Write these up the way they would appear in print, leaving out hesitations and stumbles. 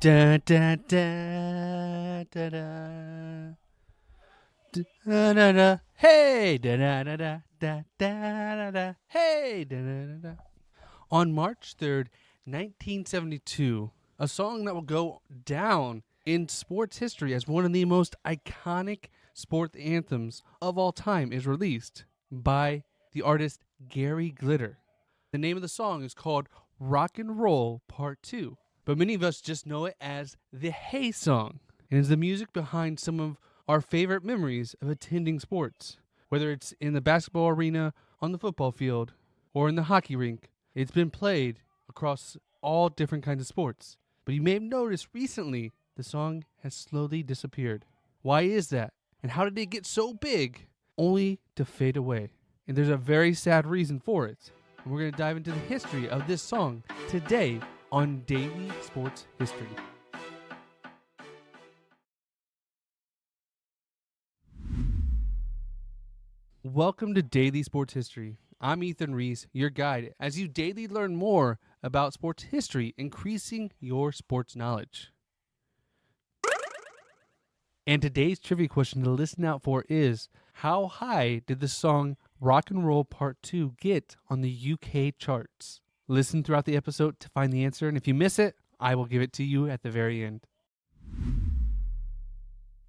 Da da da da da. Da da da. Hey da da da da da da da. Hey da da da da. On March 3rd, 1972, a song that will go down in sports history as one of the most iconic sport anthems of all time is released by the artist Gary Glitter. The name of the song is called Rock and Roll Part 2, but many of us just know it as the Hey Song, and is the music behind some of our favorite memories of attending sports, whether it's in the basketball arena, on the football field, or in the hockey rink. It's been played across all different kinds of sports, but you may have noticed recently the song has slowly disappeared. Why is that? And how did it get so big only to fade away? And there's a very sad reason for it. And we're going to dive into the history of this song today on Daily Sports History. Welcome to Daily Sports History. I'm Ethan Reese, your guide, as you daily learn more about sports history, increasing your sports knowledge. And today's trivia question to listen out for is, how high did the song Rock and Roll Part 2 get on the UK charts? Listen throughout the episode to find the answer, and if you miss it, I will give it to you at the very end.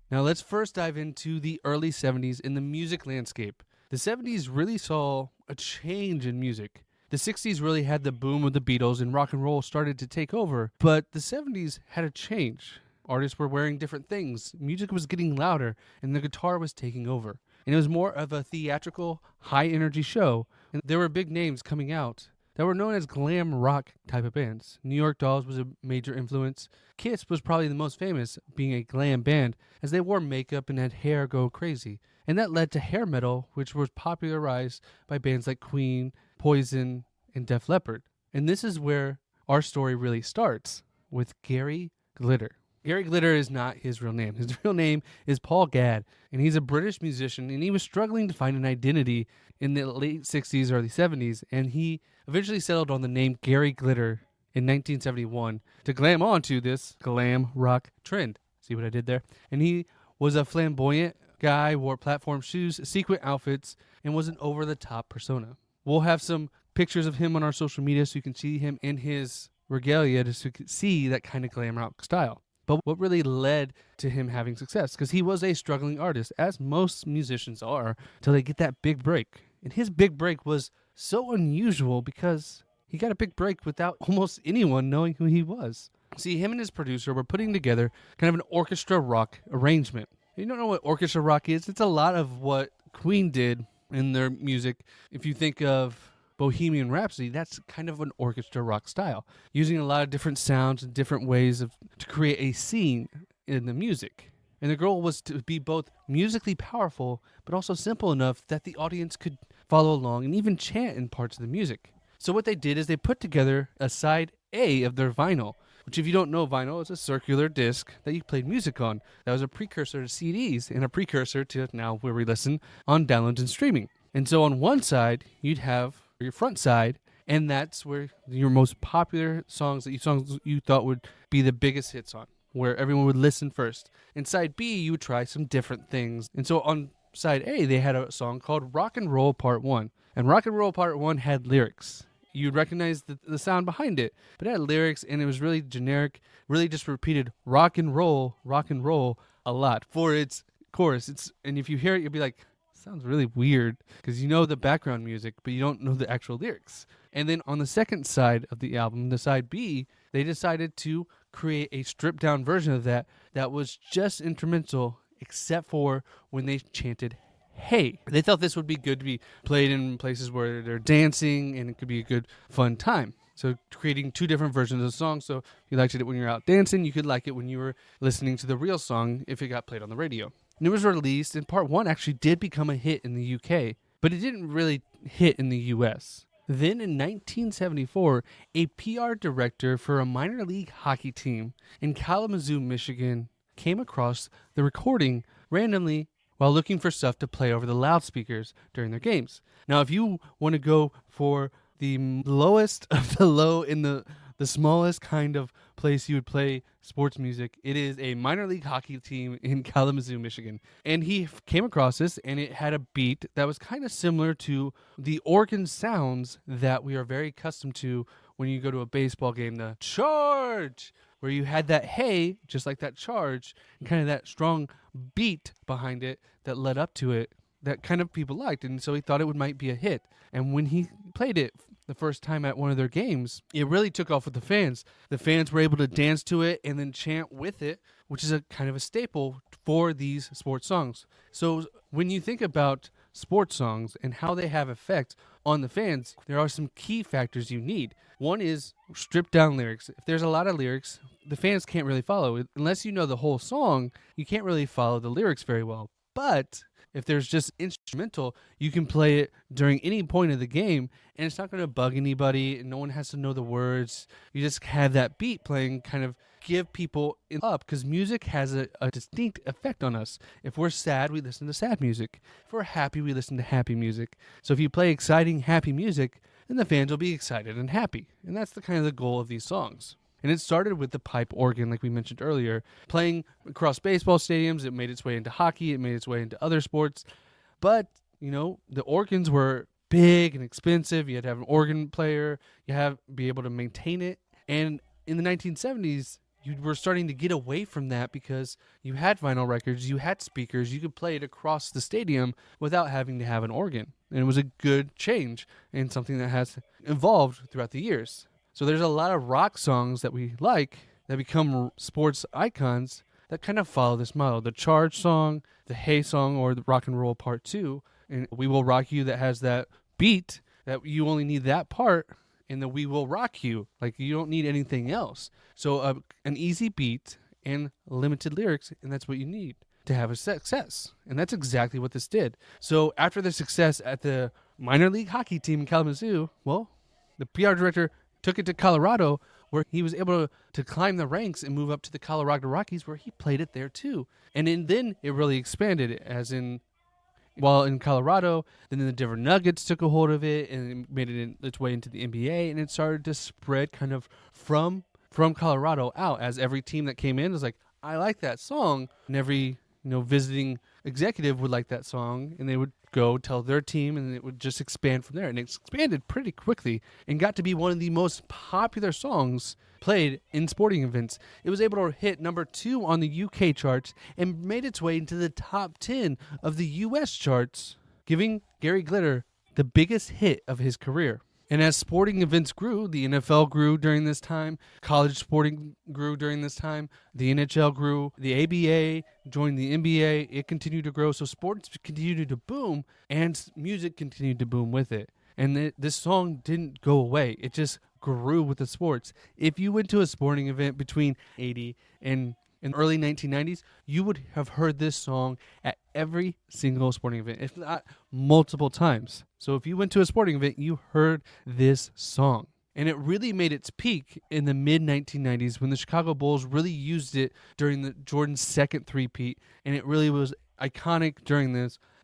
Now let's first dive into the early 70s in the music landscape. The 70s really saw a change in music. The 60s really had the boom of the Beatles and rock and roll started to take over, but the 70s had a change. Artists were wearing different things, music was getting louder, and the guitar was taking over. And it was more of a theatrical, high-energy show, and there were big names coming out that were known as glam rock type of bands. New York Dolls was a major influence. Kiss was probably the most famous, being a glam band, as they wore makeup and had hair go crazy. And that led to hair metal, which was popularized by bands like Queen, Poison, and Def Leppard. And this is where our story really starts, with Gary Glitter. Gary Glitter is not his real name. His real name is Paul Gadd, and he's a British musician, and he was struggling to find an identity in the late 60s, early 70s, and he eventually settled on the name Gary Glitter in 1971 to glam onto this glam rock trend. See what I did there? And he was a flamboyant guy, wore platform shoes, sequin outfits, and was an over-the-top persona. We'll have some pictures of him on our social media so you can see him in his regalia to see that kind of glam rock style. But what really led to him having success? Because he was a struggling artist, as most musicians are, till they get that big break. And his big break was so unusual because he got a big break without almost anyone knowing who he was. See, him and his producer were putting together kind of an orchestra rock arrangement. You don't know what orchestra rock is? It's a lot of what Queen did in their music. If you think of Bohemian Rhapsody, that's kind of an orchestra rock style, using a lot of different sounds and different ways to create a scene in the music. And the goal was to be both musically powerful, but also simple enough that the audience could follow along and even chant in parts of the music. So what they did is they put together a side A of their vinyl, which, if you don't know, vinyl is a circular disc that you played music on. That was a precursor to CDs and a precursor to now where we listen on downloads and streaming. And so on one side, you'd have your front side, and that's where your most popular songs you thought would be the biggest hits on, where everyone would listen first. And side B, you would try some different things. And so on side A, they had a song called Rock and Roll Part 1. And Rock and Roll Part 1 had lyrics. You'd recognize the sound behind it, but it had lyrics, and it was really generic, really just repeated rock and roll a lot for its chorus. And if you hear it, you'll be like, sounds really weird, because you know the background music, but you don't know the actual lyrics. And then on the second side of the album, the side B, they decided to create a stripped down version of that was just instrumental, except for when they chanted hey. They thought this would be good to be played in places where they're dancing, and it could be a good fun time. So creating two different versions of the song. So if you liked it when you're out dancing, you could like it when you were listening to the real song if it got played on the radio. And it was released, and Part 1 actually did become a hit in the UK, but it didn't really hit in the US. Then in 1974, a PR director for a minor league hockey team in Kalamazoo, Michigan, came across the recording randomly while looking for stuff to play over the loudspeakers during their games. Now, if you want to go for the lowest of the low in the the smallest kind of place you would play sports music. It is a minor league hockey team in Kalamazoo, Michigan. And he came across this, and it had a beat that was kind of similar to the organ sounds that we are very accustomed to when you go to a baseball game, the charge, where you had that hey, just like that charge, and kind of that strong beat behind it that led up to it that kind of people liked. And so he thought it might be a hit. And when he played it the first time at one of their games, it really took off with the fans. The fans were able to dance to it and then chant with it, which is a kind of a staple for these sports songs. So when you think about sports songs and how they have effect on the fans, there are some key factors you need. One is stripped down lyrics. If there's a lot of lyrics, the fans can't really follow. Unless you know the whole song, you can't really follow the lyrics very well. But if there's just instrumental, you can play it during any point of the game, and it's not going to bug anybody, and no one has to know the words. You just have that beat playing, kind of give people up, because music has a distinct effect on us. If we're sad, we listen to sad music. If we're happy, we listen to happy music. So if you play exciting, happy music, then the fans will be excited and happy. And that's the kind of the goal of these songs. And it started with the pipe organ, like we mentioned earlier, playing across baseball stadiums. It made its way into hockey. It made its way into other sports. But, the organs were big and expensive. You had to have an organ player. You have to be able to maintain it. And in the 1970s, you were starting to get away from that because you had vinyl records, you had speakers, you could play it across the stadium without having to have an organ. And it was a good change and something that has evolved throughout the years. So there's a lot of rock songs that we like that become sports icons that kind of follow this model. The Charge song, the Hey song, or the Rock and Roll Part 2, and We Will Rock You that has that beat that you only need that part, and the We Will Rock You. Like, you don't need anything else. So an easy beat and limited lyrics, and that's what you need to have a success. And that's exactly what this did. So after the success at the minor league hockey team in Kalamazoo, well, the PR director took it to Colorado, where he was able to climb the ranks and move up to the Colorado Rockies, where he played it there too. And then it really expanded, as in, while in Colorado, then the Denver Nuggets took a hold of it and it made it its way into the NBA, and it started to spread kind of from Colorado out, as every team that came in was like, I like that song, and every visiting executive would like that song, and they would go tell their team, and it would just expand from there. And it expanded pretty quickly and got to be one of the most popular songs played in sporting events. It was able to hit number 2 on the UK charts and made its way into the top 10 of the US charts, giving Gary Glitter the biggest hit of his career. And as sporting events grew, the NFL grew during this time, college sporting grew during this time, the NHL grew, the ABA joined the NBA, it continued to grow, so sports continued to boom, and music continued to boom with it. And this song didn't go away, it just grew with the sports. If you went to a sporting event between 80 and in the early 1990s, you would have heard this song at every single sporting event, if not multiple times. So if you went to a sporting event, you heard this song. And it really made its peak in the mid-1990s when the Chicago Bulls really used it during the Jordan's second three-peat. And it really was iconic during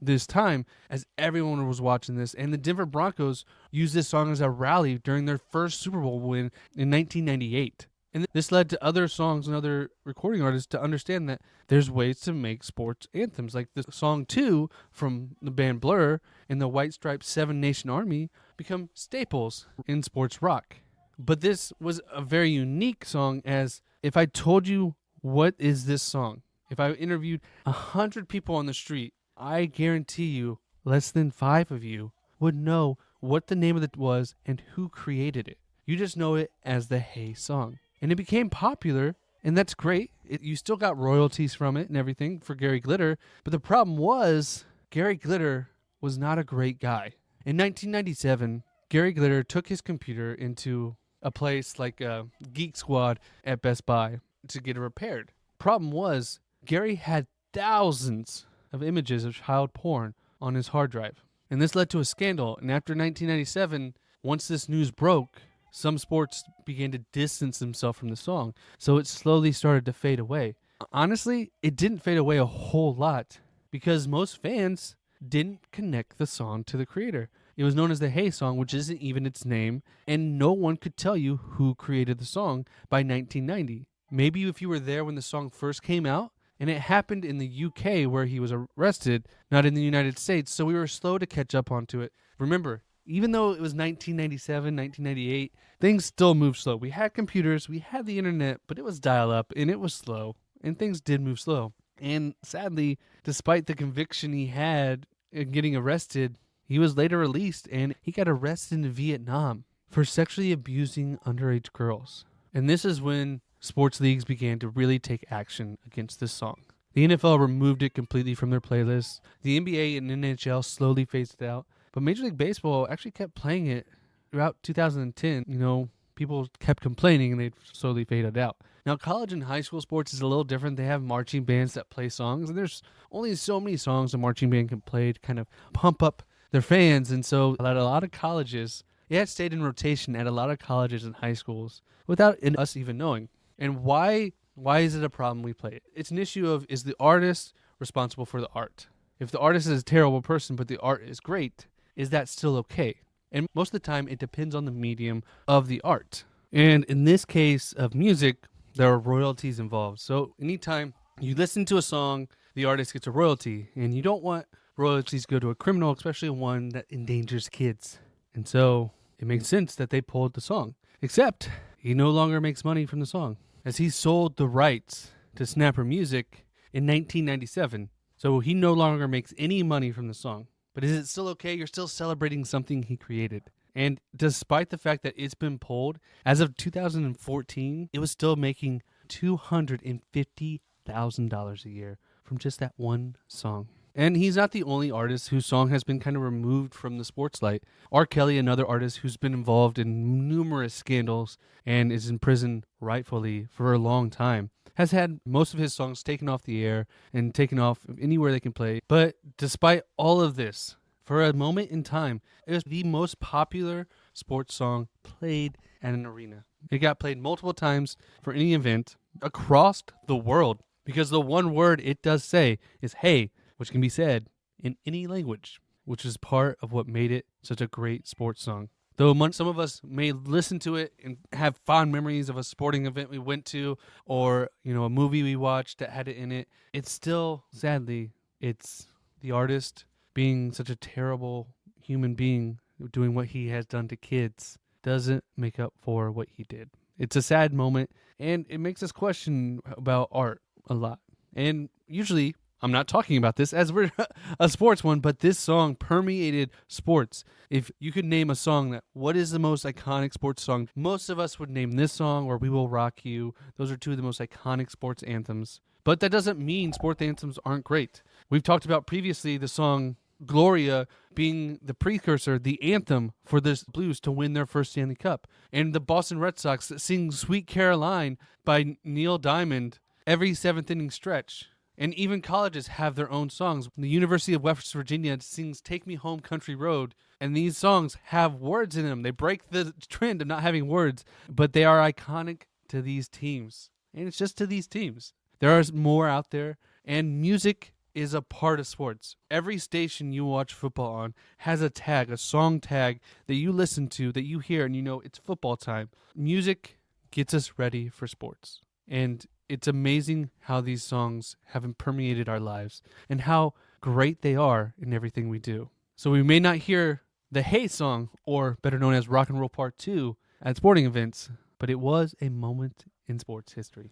this time as everyone was watching this. And the Denver Broncos used this song as a rally during their first Super Bowl win in 1998. And this led to other songs and other recording artists to understand that there's ways to make sports anthems. Like the song 2 from the band Blur and the White Stripes 7 Nation Army become staples in sports rock. But this was a very unique song, as if I told you what is this song, if I interviewed 100 people on the street, I guarantee you less than 5 of you would know what the name of it was and who created it. You just know it as the Hey song. And it became popular, and that's great. You still got royalties from it and everything for Gary Glitter. But the problem was, Gary Glitter was not a great guy. In 1997, Gary Glitter took his computer into a place like a Geek Squad at Best Buy to get it repaired. Problem was, Gary had thousands of images of child porn on his hard drive. And this led to a scandal. And after 1997, once this news broke, some sports began to distance themselves from the song, so it slowly started to fade away. Honestly, it didn't fade away a whole lot because most fans didn't connect the song to the creator. It was known as the Hey Song, which isn't even its name, and no one could tell you who created the song by 1990. Maybe if you were there when the song first came out, and it happened in the UK where he was arrested, not in the United States, so we were slow to catch up onto it. Remember, even though it was 1997, 1998, things still moved slow. We had computers, we had the internet, but it was dial-up, and it was slow, and things did move slow. And sadly, despite the conviction he had in getting arrested, he was later released, and he got arrested in Vietnam for sexually abusing underage girls. And this is when sports leagues began to really take action against this song. The NFL removed it completely from their playlists. The NBA and NHL slowly phased it out. But Major League Baseball actually kept playing it throughout 2010. People kept complaining and they slowly faded out. Now, college and high school sports is a little different. They have marching bands that play songs. And there's only so many songs a marching band can play to kind of pump up their fans. And so at a lot of colleges, it had stayed in rotation at a lot of colleges and high schools without us even knowing. And why is it a problem we play it? It's an issue of, is the artist responsible for the art? If the artist is a terrible person, but the art is great, is that still okay? And most of the time, it depends on the medium of the art. And in this case of music, there are royalties involved. So anytime you listen to a song, the artist gets a royalty. And you don't want royalties to go to a criminal, especially one that endangers kids. And so it makes sense that they pulled the song. Except he no longer makes money from the song, as he sold the rights to Snapper Music in 1997. So he no longer makes any money from the song. But is it still okay? You're still celebrating something he created. And despite the fact that it's been pulled, as of 2014, it was still making $250,000 a year from just that one song. And he's not the only artist whose song has been kind of removed from the sports light. R. Kelly, another artist who's been involved in numerous scandals and is in prison rightfully for a long time, has had most of his songs taken off the air and taken off anywhere they can play. But despite all of this, for a moment in time, it was the most popular sports song played at an arena. It got played multiple times for any event across the world because the one word it does say is "hey," which can be said in any language, which is part of what made it such a great sports song. Though some of us may listen to it and have fond memories of a sporting event we went to or, a movie we watched that had it in it, it's still, sadly, it's the artist being such a terrible human being doing what he has done to kids doesn't make up for what he did. It's a sad moment, and it makes us question about art a lot. And usually, I'm not talking about this as we're a sports one, but this song permeated sports. If you could name a song what is the most iconic sports song? Most of us would name this song or We Will Rock You. Those are two of the most iconic sports anthems. But that doesn't mean sports anthems aren't great. We've talked about previously the song Gloria being the precursor, the anthem for the Blues to win their first Stanley Cup. And the Boston Red Sox that sing Sweet Caroline by Neil Diamond every seventh inning stretch. And even colleges have their own songs. The University of West Virginia sings Take Me Home Country Road. And these songs have words in them. They break the trend of not having words. But they are iconic to these teams. And it's just to these teams. There is more out there. And music is a part of sports. Every station you watch football on has a tag, a song tag that you listen to, that you hear, and it's football time. Music gets us ready for sports. And it's amazing how these songs have permeated our lives and how great they are in everything we do. So we may not hear the Hey song, or better known as Rock and Roll Part 2, at sporting events, but it was a moment in sports history.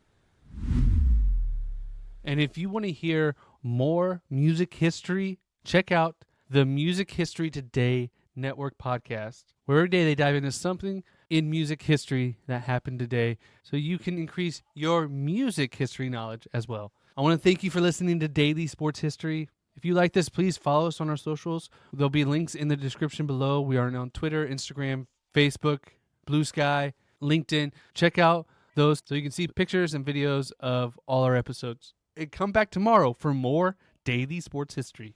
And if you want to hear more music history, check out the Music History Today Network podcast, where every day they dive into something in music history that happened today so you can increase your music history knowledge as well. I want to thank you for listening to Daily Sports History. If you like this, please follow us on our socials. There'll be links in the description below. We are on Twitter, Instagram, Facebook, Blue Sky, LinkedIn. Check out those so you can see pictures and videos of all our episodes. And come back tomorrow for more Daily Sports History.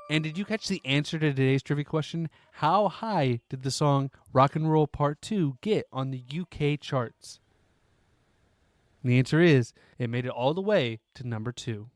And did you catch the answer to today's trivia question? How high did the song Rock and Roll Part 2 get on the UK charts? And the answer is, it made it all the way to number 2.